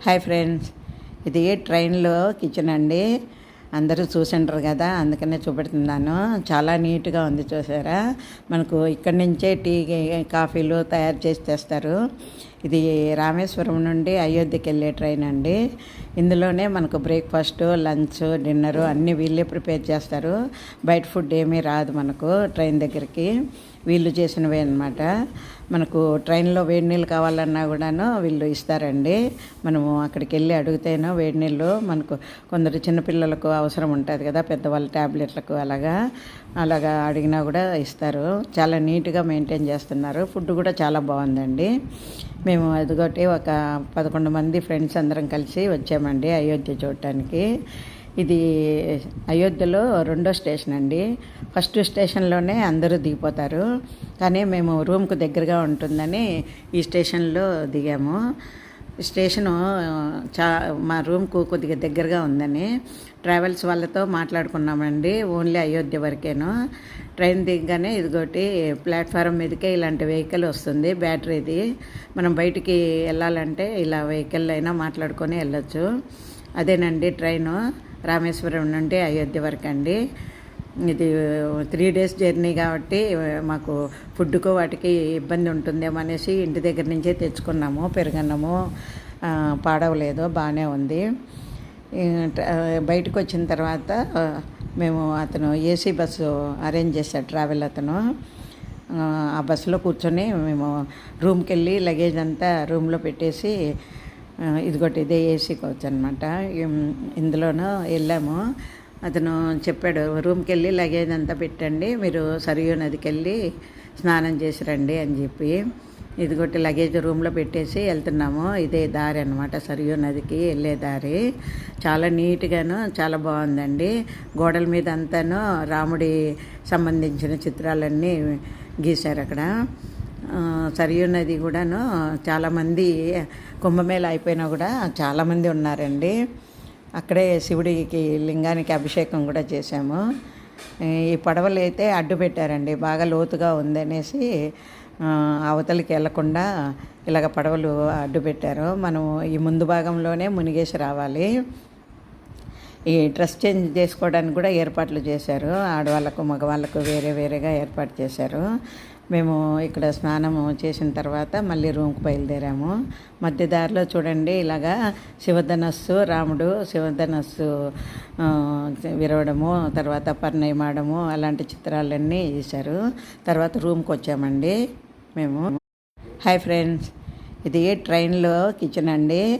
Hi friends, ఇది ట్రైన్లో kitchen అండి. అందరూ చూసింటారు కదా, అందుకనే చూపెడుతున్నాను. చాలా నీట్గా ఉంది, చూసారా? మనకు ఇక్కడి నుంచే టీ కాఫీలు తయారు చేసి తెస్తారు. ఇది రామేశ్వరం నుండి అయోధ్యకి వెళ్ళే ట్రైన్ అండి. ఇందులోనే మనకు బ్రేక్ఫాస్ట్, లంచ్, డిన్నరు అన్నీ వీళ్ళే ప్రిపేర్ చేస్తారు. బయట ఫుడ్ ఏమీ రాదు మనకు ట్రైన్ దగ్గరికి. వీళ్ళు చేసినవే అనమాట. మనకు ట్రైన్లో వేడి నీళ్ళు కావాలన్నా కూడాను వీళ్ళు ఇస్తారండి. మనము అక్కడికి వెళ్ళి అడిగితేనో వేడి నీళ్ళు మనకు కొందరు చిన్నపిల్లలకు అవసరం ఉంటుంది కదా, పెద్దవాళ్ళ ట్యాబ్లెట్లకు అలాగా అడిగినా కూడా ఇస్తారు. చాలా నీట్గా మెయింటైన్ చేస్తున్నారు. ఫుడ్ కూడా చాలా బాగుందండి. మేము అదిగోటి ఒక 11 మంది ఫ్రెండ్స్ అందరం కలిసి వచ్చామండి అయోధ్య చూడటానికి. ఇది అయోధ్యలో 2వ స్టేషన్ అండి. ఫస్ట్ స్టేషన్లోనే అందరూ దిగిపోతారు, కానీ మేము రూమ్కు దగ్గరగా ఉంటుందని ఈ స్టేషన్లో దిగాము. స్టేషను మా రూమ్కు కొద్దిగా దగ్గరగా ఉందని ట్రావెల్స్ వాళ్ళతో మాట్లాడుకున్నామండి. ఓన్లీ అయోధ్య వరకేను. ట్రైన్ దిగగానే ఇదిగోటి ప్లాట్ఫారం మీదకే ఇలాంటి వెహికల్ వస్తుంది, బ్యాటరీది. మనం బయటికి వెళ్ళాలంటే ఇలా వెహికల్ అయినా మాట్లాడుకొని వెళ్ళొచ్చు. అదేనండి ట్రైను, రామేశ్వరం నుండి అయోధ్య వరకు అండి. ఇది 3 days జర్నీ కాబట్టి మాకు ఫుడ్కు వాటికి ఇబ్బంది ఉంటుందేమో అనేసి ఇంటి దగ్గర నుంచే తెచ్చుకున్నాము. పెరుగన్నము పాడవలేదు, బాగానే ఉంది. బయటకు వచ్చిన తర్వాత అతను ఏసీ బస్సు అరేంజ్ చేశాడు, ట్రావెల్ అతను. ఆ బస్సులో కూర్చొని మేము రూమ్కి వెళ్ళి లగేజ్ అంతా రూమ్లో పెట్టేసి, ఇదిగోటి ఇదే ఏసీ కోచ్ అనమాట, ఇందులోనూ వెళ్ళాము. అతను చెప్పాడు, రూమ్కి వెళ్ళి లగేజ్ అంతా పెట్టండి, మీరు సరియు నదికి వెళ్ళి స్నానం చేసి రండి అని చెప్పి. ఇదిగోటి లగేజ్ రూమ్లో పెట్టేసి వెళ్తున్నాము. ఇదే దారి అనమాట, సరియు నదికి వెళ్ళే దారి. చాలా నీట్గాను చాలా బాగుందండి. గోడల మీద అంతాను రాముడి సంబంధించిన చిత్రాలన్నీ గీశారు అక్కడ. సరియు నది కూడాను చాలామంది, కుంభమేళ అయిపోయినా కూడా చాలామంది ఉన్నారండి. అక్కడే శివుడికి లింగానికి అభిషేకం కూడా చేశాము. ఈ పడవలు అయితే అడ్డు పెట్టారండి, బాగా లోతుగా ఉందనేసి అవతలికి వెళ్లకుండా ఇలాగ పడవలు అడ్డు పెట్టారు. మనం ఈ ముందు భాగంలోనే మునిగేసి రావాలి. ఈ డ్రెస్ చేంజ్ చేసుకోవడానికి కూడా ఏర్పాట్లు చేశారు. ఆడవాళ్ళకు మగవాళ్ళకు వేరే వేరేగా ఏర్పాటు చేశారు. మేము ఇక్కడ స్నానము చేసిన తర్వాత మళ్ళీ రూమ్కి బయలుదేరాము. మధ్య దారిలో చూడండి ఇలాగా శివధనస్సు, రాముడు శివధనస్సు విరవడము, తర్వాత పరిణయమాడము, అలాంటి చిత్రాలన్నీ చేశారు. తర్వాత రూమ్కి వచ్చామండి మేము. హాయ్ ఫ్రెండ్స్, ఇది ట్రైన్లో కిచెన్ అండి.